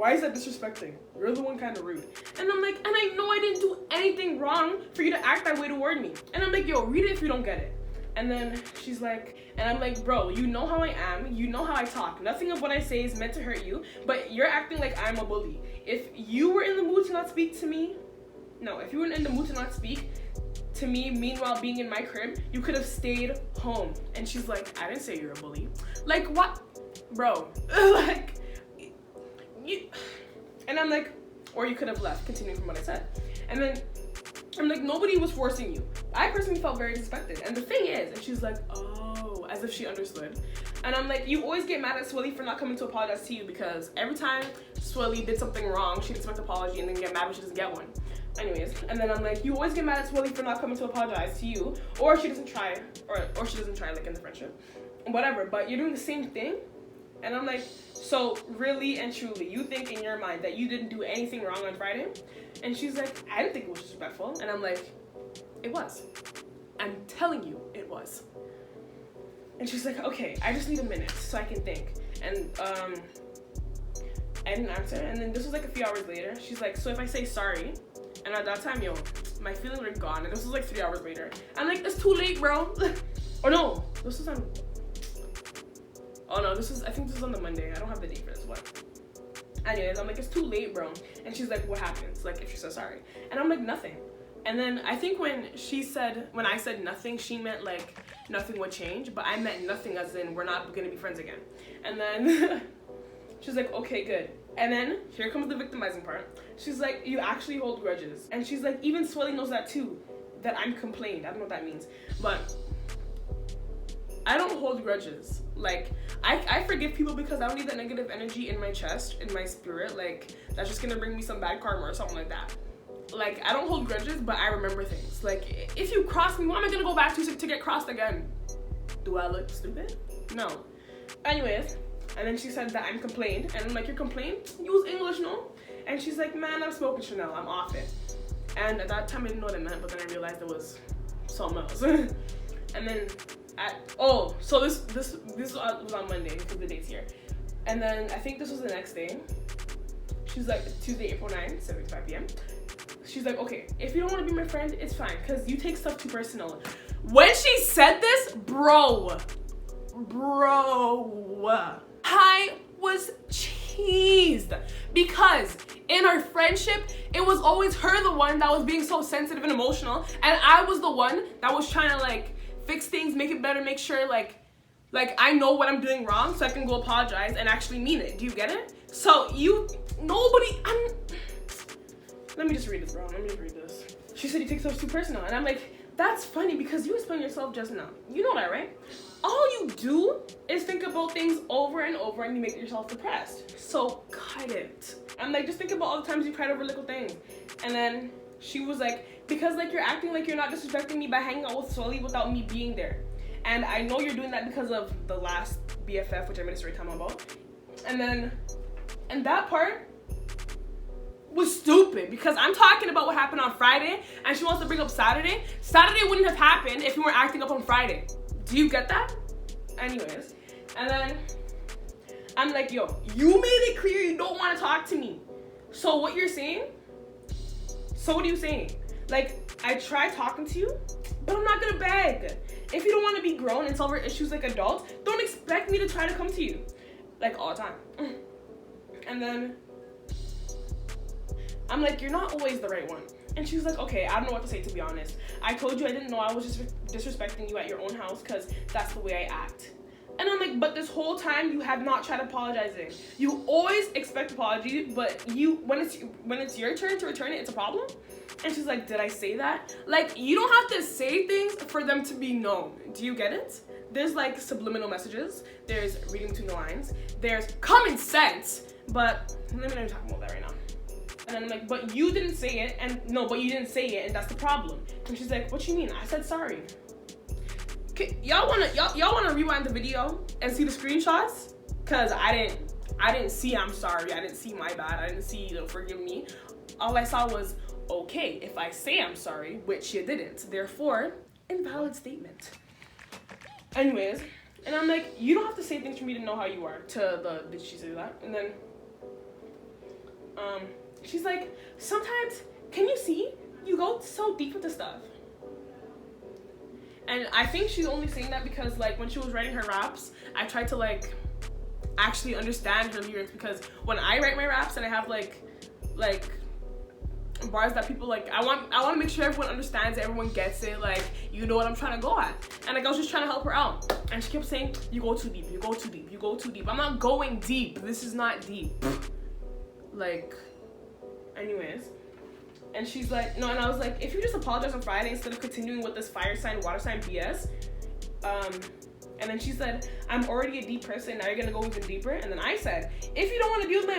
Why is that disrespecting? You're the one kind of rude. And I'm like, and I know I didn't do anything wrong for you to act that way toward me. And I'm like, yo, read it if you don't get it. And then she's like, and I'm like, bro, you know how I am. You know how I talk. Nothing of what I say is meant to hurt you, but you're acting like I'm a bully. If you were in the mood to not speak to me, if you were in the mood to not speak to me, meanwhile being in my crib, you could have stayed home. And she's like, I didn't say you're a bully. Like, what? Bro, like, you. And I'm like, or you could have left, continuing from what I said. And then I'm like, nobody was forcing you. I personally felt very disrespected. And the thing is, and she's like, oh, as if she understood. And I'm like, you always get mad at Swilly for not coming to apologize to you, because every time Swilly did something wrong, she'd expect an apology and then get mad when she doesn't get one. Anyways, and then I'm like, you always get mad at Swilly for not coming to apologize to you, or she doesn't try, or she doesn't try, like, in the friendship. Whatever, but you're doing the same thing. And I'm like, so really and truly, you think in your mind that you didn't do anything wrong on Friday? And she's like, I didn't think it was disrespectful. And I'm like, it was. I'm telling you, it was. And she's like, okay, I just need a minute so I can think. And I didn't answer. And then this was like a few hours later. She's like, so if I say sorry, and at that time, my feelings were gone. And this was like 3 hours later. I'm like, it's too late, bro. Or no, this was on. Oh no, I think this was on the Monday. I don't have the date for this one. Anyways, I'm like, it's too late, bro. And she's like, what happens? Like, if she says sorry. And I'm like, nothing. And then I think when I said nothing, she meant like nothing would change, but I meant nothing as in we're not gonna be friends again. And then she's like, okay, good. And then here comes the victimizing part. She's like, you actually hold grudges. And she's like, even Swilly knows that too, that I'm complained. I don't know what that means, but I don't hold grudges. Like, I forgive people because I don't need that negative energy in my chest, in my spirit. Like, that's just gonna bring me some bad karma or something like that. Like, I don't hold grudges, but I remember things. Like, if you cross me, why am I gonna go back to get crossed again? Do I look stupid? No. Anyways, and then she said that I'm complained, and I'm like, you're complained? Use English, no? And she's like, man, I'm smoking Chanel, I'm off it. And at that time, I didn't know what it meant, but then I realized it was something else. And then, so this was on Monday, because the date's here. And then I think this was the next day. She's like, Tuesday, April 9th, 7:05 p.m. She's like, okay, if you don't want to be my friend, it's fine, because you take stuff too personal. When she said this, bro, I was cheesed, because in our friendship, it was always her the one that was being so sensitive and emotional, and I was the one that was trying to like fix things, make it better, make sure like I know what I'm doing wrong so I can go apologize and actually mean it. Do you get it? So let me just read this, bro. Let me just read this. She said you take stuff too personal. And I'm like, that's funny because you explained yourself just now. You know that, right? All you do is think about things over and over and you make yourself depressed. So cut it. I'm like, just think about all the times you cried over little things. And then she was like, because like you're acting like you're not disrespecting me by hanging out with Sully without me being there. And I know you're doing that because of the last BFF, which I made a story time about. And that part was stupid because I'm talking about what happened on Friday and she wants to bring up Saturday. Saturday wouldn't have happened if you weren't acting up on Friday. Do you get that? Anyways, and then I'm like, yo, you made it clear you don't want to talk to me. So what you're saying? So what are you saying? Like, I tried talking to you, but I'm not gonna beg. If you don't want to be grown and solve your issues like adults, don't expect me to try to come to you like all the time. And then I'm like, you're not always the right one. And she was like, okay, I don't know what to say, to be honest. I told you I didn't know I was just disrespecting you at your own house because that's the way I act. And I'm like, but this whole time you have not tried apologizing. You always expect apology, but when it's your turn to return it, it's a problem. And she's like, did I say that? Like, you don't have to say things for them to be known. Do you get it? There's like subliminal messages. There's reading between the lines. There's common sense. But let me not talk about that right now. And then I'm like, but you didn't say it, and no, but you didn't say it, and that's the problem. And she's like, what you mean? I said sorry. Okay, y'all wanna rewind the video and see the screenshots? Cause I didn't see I'm sorry, I didn't see my bad, I didn't see forgive me. All I saw was, okay, if I say I'm sorry, which you didn't, therefore, invalid statement. Anyways, and I'm like, you don't have to say things for me to know how you are. Did she say that? And then she's like, sometimes, can you see? You go so deep with the stuff. And I think she's only saying that because, like, when she was writing her raps, I tried to, like, actually understand her lyrics, because when I write my raps and I have, like, bars that people, like, I want to make sure everyone understands it, everyone gets it, like, you know what I'm trying to go at. And, like, I was just trying to help her out. And she kept saying, you go too deep, you go too deep, you go too deep. I'm not going deep. This is not deep. Like, anyways. And she's like, no, and I was like, if you just apologize on Friday instead of continuing with this fire sign, water sign BS. And then she said, I'm already a deep person, now you're gonna go even deeper. And then I said, if you don't want to deal with my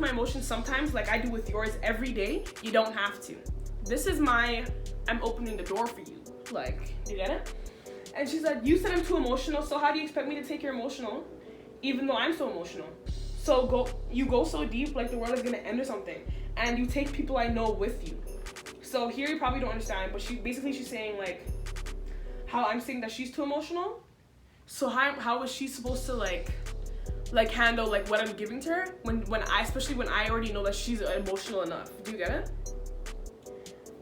emotions, sometimes, like I do with yours every day, you don't have to. This is I'm opening the door for you. Like, you get it? And she said, you said I'm too emotional, so how do you expect me to take your emotional, even though I'm so emotional? So you go so deep, like the world is gonna end or something. And you take people I know with you. So here you probably don't understand, but she's saying, like, how I'm saying that she's too emotional. So how is she supposed to like handle like what I'm giving to her especially when I already know that she's emotional enough. Do you get it?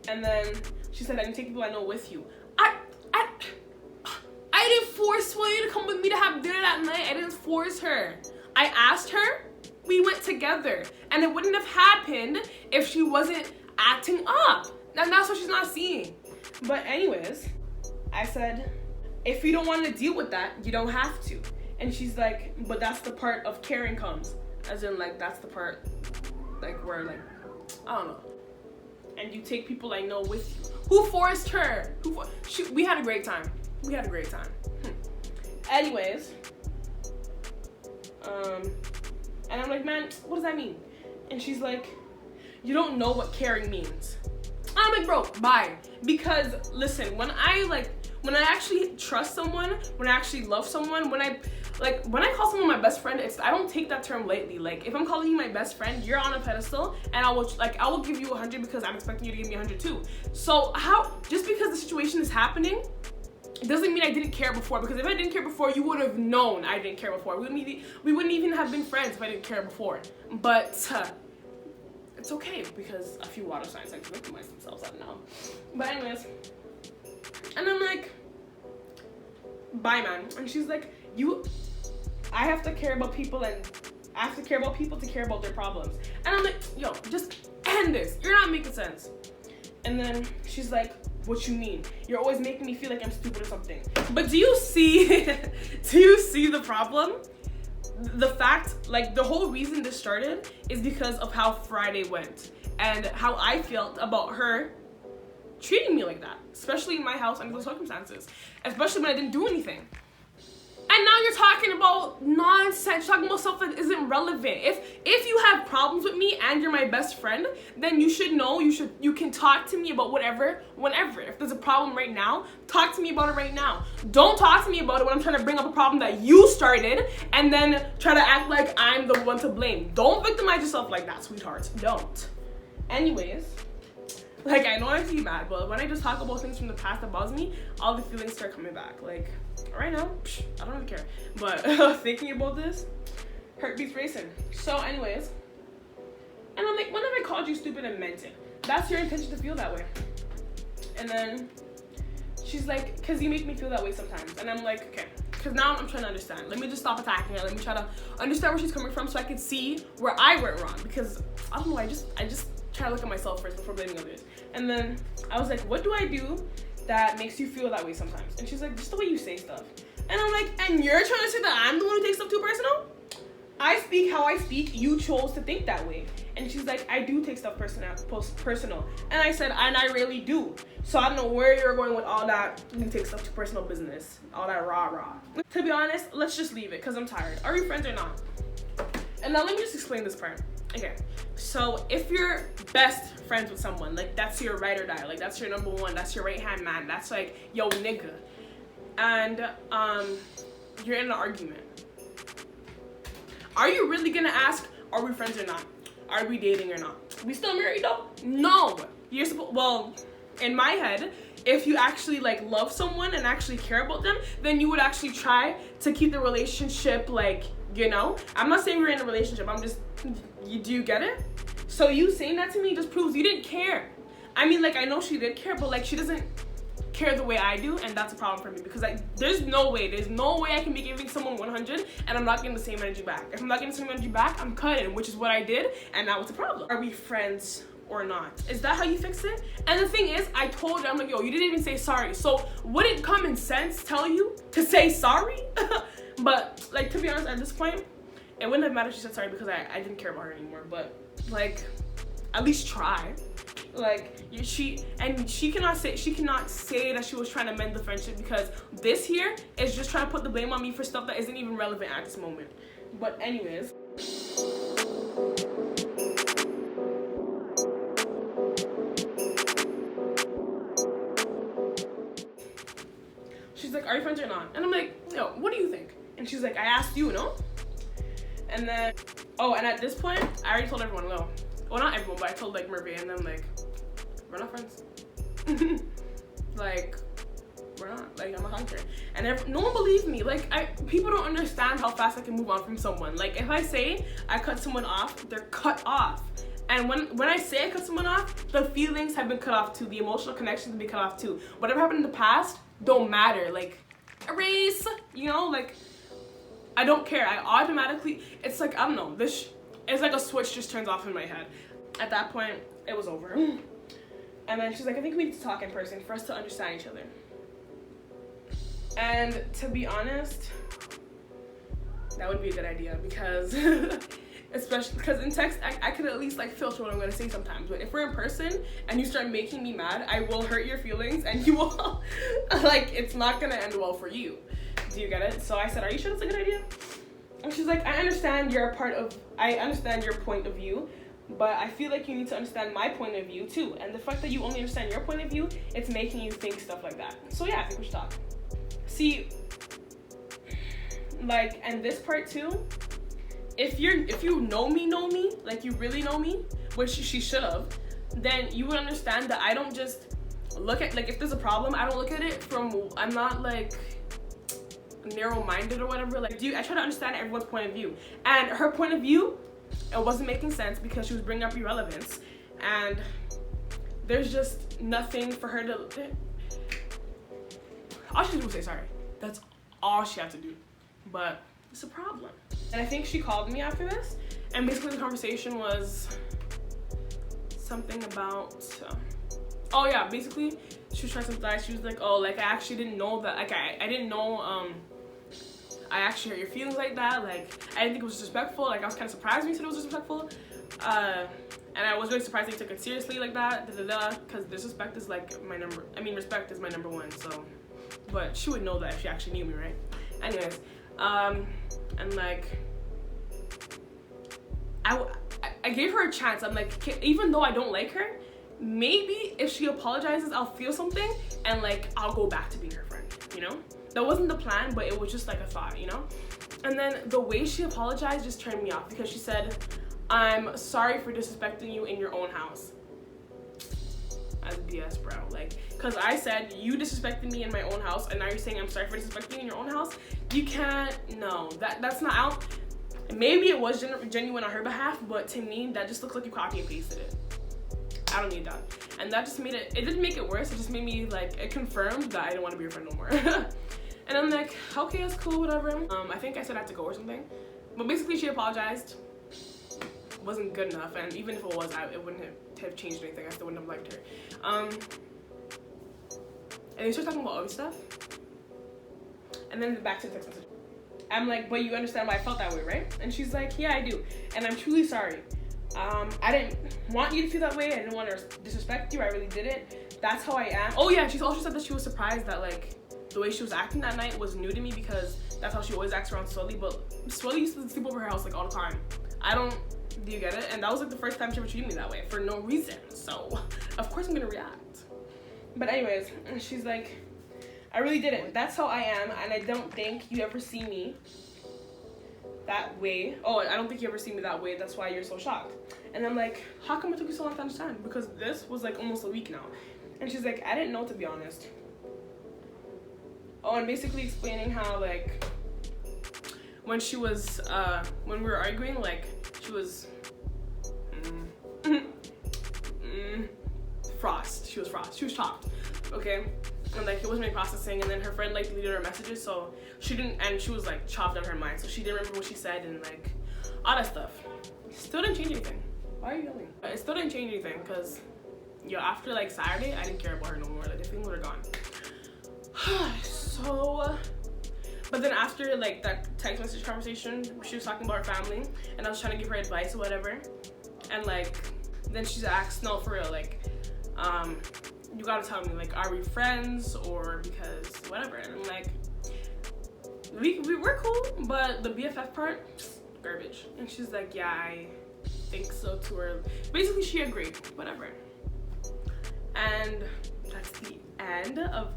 And then she said, I can take people I know with you. I didn't force you to come with me to have dinner that night. I didn't force her. I asked her. We went together, and it wouldn't have happened if she wasn't acting up. And that's what she's not seeing. But anyways, I said, if you don't want to deal with that, you don't have to. And she's like, but that's the part of caring comes. As in, like, that's the part, like, where, like, I don't know. And you take people I know with you. Who forced her? We had a great time. Anyways, and I'm like, man, what does that mean? And she's like, you don't know what caring means. I'm like, bro, bye. Because listen, when I actually trust someone, when I actually love someone, when I call someone my best friend, I don't take that term lightly. Like, if I'm calling you my best friend, you're on a pedestal, and I will give you 100 because I'm expecting you to give me 100 too. So just because the situation is happening, it doesn't mean I didn't care before, because if I didn't care before, you would have known I didn't care before. We wouldn't even have been friends if I didn't care before. But it's okay, because a few water signs like to victimize themselves, I don't know. But anyways, and I'm like, bye, man. And she's like, I have to care about people, and I have to care about people to care about their problems. And I'm like, yo, just end this. You're not making sense. And then she's like, what you mean? You're always making me feel like I'm stupid or something. But do you see the problem? The fact, like, the whole reason this started is because of how Friday went and how I felt about her treating me like that, especially in my house under those circumstances, especially when I didn't do anything. And now you're talking about nonsense, talking about stuff that isn't relevant. If you have problems with me and you're my best friend, then you should know you can talk to me about whatever, whenever. If there's a problem right now, talk to me about it right now. Don't talk to me about it when I'm trying to bring up a problem that you started and then try to act like I'm the one to blame. Don't victimize yourself like that, sweetheart. Don't. Anyways, like, I know I feel bad, but when I just talk about things from the past that bothers me, all the feelings start coming back. Like, right now, I don't really care. But thinking about this, heartbeat's racing. So anyways, and I'm like, when have I called you stupid and meant it? That's your intention to feel that way. And then she's like, because you make me feel that way sometimes. And I'm like, okay, because now I'm trying to understand. Let me just stop attacking her. Let me try to understand where she's coming from so I can see where I went wrong. Because I don't know, I just try to look at myself first before blaming others. And then I was like, what do I do that makes you feel that way sometimes? And she's like, just the way you say stuff. And I'm like, and you're trying to say that I'm the one who takes stuff too personal? I speak how I speak. You chose to think that way. And she's like, I do take stuff personal. And I said, and I really do. So I don't know where you're going with all that you take stuff too personal business. All that rah-rah. To be honest, let's just leave it because I'm tired. Are we friends or not? And now let me just explain this part. Okay, so if you're best friends with someone, like, that's your ride or die, like, that's your number one, that's your right-hand man, that's like, yo, nigga, and you're in an argument, are you really gonna ask, are we friends or not? Are we dating or not? We still married though? No. You're supposed, well, in my head, if you actually, like, love someone and actually care about them, then you would actually try to keep the relationship, like, you know, I'm not saying we're in a relationship, I'm just Do you get it? So you saying that to me just proves you didn't care. I mean, like, I know she did care, but like, she doesn't care the way I do, and that's a problem for me, because like, there's no way I can be giving someone 100 and I'm not getting the same energy back. If I'm not getting the same energy back, I'm cutting, which is what I did, and that was the problem. Are we friends or not? Is that how you fix it? And the thing is, I told her, I'm like, yo, you didn't even say sorry. So wouldn't common sense tell you to say sorry? But like, to be honest, at this point, it wouldn't have mattered if she said sorry, because I didn't care about her anymore. But like, at least try. Like, she cannot say that she was trying to mend the friendship, because this here is just trying to put the blame on me for stuff that isn't even relevant at this moment. But anyways, she's like, are you friends or not? And I'm like, yo, what do you think? And she's like, I asked you, no? And then, oh, and at this point, I already told everyone, no. Well, not everyone, but I told like Murphy, and then like, we're not friends. Like, we're not. Like, I'm a hunter. And no one believes me. Like, people don't understand how fast I can move on from someone. Like, if I say I cut someone off, they're cut off. And when I say I cut someone off, the feelings have been cut off too. The emotional connections have been cut off too. Whatever happened in the past don't matter. Like, erase, you know? Like, I don't care. I automatically, it's like, I don't know, it's like a switch just turns off in my head. At that point, it was over. And then she's like, I think we need to talk in person for us to understand each other. And to be honest, that would be a good idea, because especially because in text, I could at least like filter what I'm gonna say sometimes. But if we're in person and you start making me mad, I will hurt your feelings, and you will, like, it's not gonna end well for you. Do you get it? So I said, are you sure that's a good idea? And she's like, I understand your point of view, but I feel like you need to understand my point of view too. And the fact that you only understand your point of view, it's making you think stuff like that. So yeah, I think we should talk. See, like, and this part too, if you know me, like you really know me, which she should have, then you would understand that I don't just look at, like, if there's a problem, I don't look at it from, I'm not like narrow-minded or whatever. Like, I try to understand everyone's point of view, and her point of view, it wasn't making sense because she was bringing up irrelevance, and there's just nothing for her to, all she had to do was say sorry. That's all she had to do. But it's a problem. And I think she called me after this, and basically the conversation was something about, oh yeah, basically she was trying to lie. She was like, oh, like, I actually didn't know that, like, I didn't know, I actually hurt your feelings like that. Like, I didn't think it was disrespectful. Like, I was kind of surprised when you said it was disrespectful. And I was really surprised that you took it seriously like that, because disrespect is like respect is my number one, so. But she would know that if she actually knew me, right? Anyways, and like, I gave her a chance. I'm like, even though I don't like her, maybe if she apologizes, I'll feel something, and like, I'll go back to being her friend, you know? That wasn't the plan, but it was just like a thought, you know? And then the way she apologized just turned me off, because she said, I'm sorry for disrespecting you in your own house. That's BS, bro. Like, because I said, you disrespected me in my own house, and now you're saying I'm sorry for disrespecting you in your own house? You can't, no, that's not out. Maybe it was genuine on her behalf, but to me, that just looks like you copy and pasted it. I don't need that. And that just made it didn't make it worse, it just made me, like, it confirmed that I didn't want to be your friend no more. And I'm like, okay, that's cool, whatever. I think I said I had to go or something. But basically, she apologized. Wasn't good enough, and even if it was, it wouldn't have changed anything. I still wouldn't have liked her. And they started talking about other stuff. And then back to the text message. I'm like, but you understand why I felt that way, right? And she's like, yeah, I do. And I'm truly sorry. I didn't want you to feel that way. I didn't want to disrespect you. I really didn't. That's how I am. Oh yeah, she's also said that she was surprised that, like, the way she was acting that night was new to me, because that's how she always acts around Swelly. But Swelly used to sleep over her house, like, all the time. Do you get it? And that was like the first time she ever treated me that way for no reason. So of course I'm gonna react. But anyways, she's like, I really didn't. That's how I am, and I don't think you ever see me that way. Oh, I don't think you ever see me that way. That's why you're so shocked. And I'm like, how come it took you so long to understand? Because this was like almost a week now. And she's like, I didn't know, to be honest. Oh, and basically explaining how, like, when she was when we were arguing, like, she was she was shocked, okay? And like it wasn't really processing, and then her friend like deleted her messages, so she didn't, and she was like chopped out of her mind, so she didn't remember what she said and like all that stuff. Still didn't change anything. Why are you yelling? It still didn't change anything, because yo, after like Saturday, I didn't care about her no more. Like the feelings were gone. So, but then after like that text message conversation, she was talking about her family, and I was trying to give her advice or whatever, and like then she's asked, no, for real, like you gotta tell me, like, are we friends or because whatever? And I'm like, we're cool, but the BFF part, garbage. And she's like, yeah, I think so too. Or basically she agreed, whatever. And that's the end of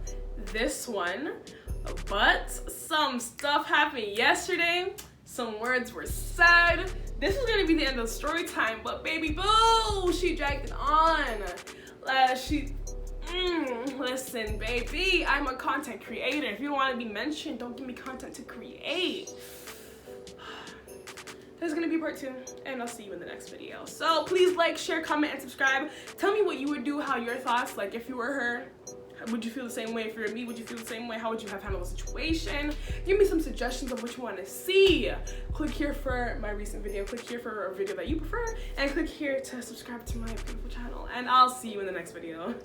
this one. But some stuff happened yesterday. Some words were said. This was gonna be the end of story time, but baby boo, she dragged it on. Listen, baby, I'm a content creator. If you want to be mentioned, don't give me content to create. There's gonna be part 2, and I'll see you in the next video. So please like, share, comment, and subscribe. Tell me what you would do, how your thoughts, like if you were her, would you feel the same way? If you were me, would you feel the same way? How would you have handled the situation? Give me some suggestions of what you want to see. Click here for my recent video, click here for a video that you prefer, and click here to subscribe to my beautiful channel. And I'll see you in the next video.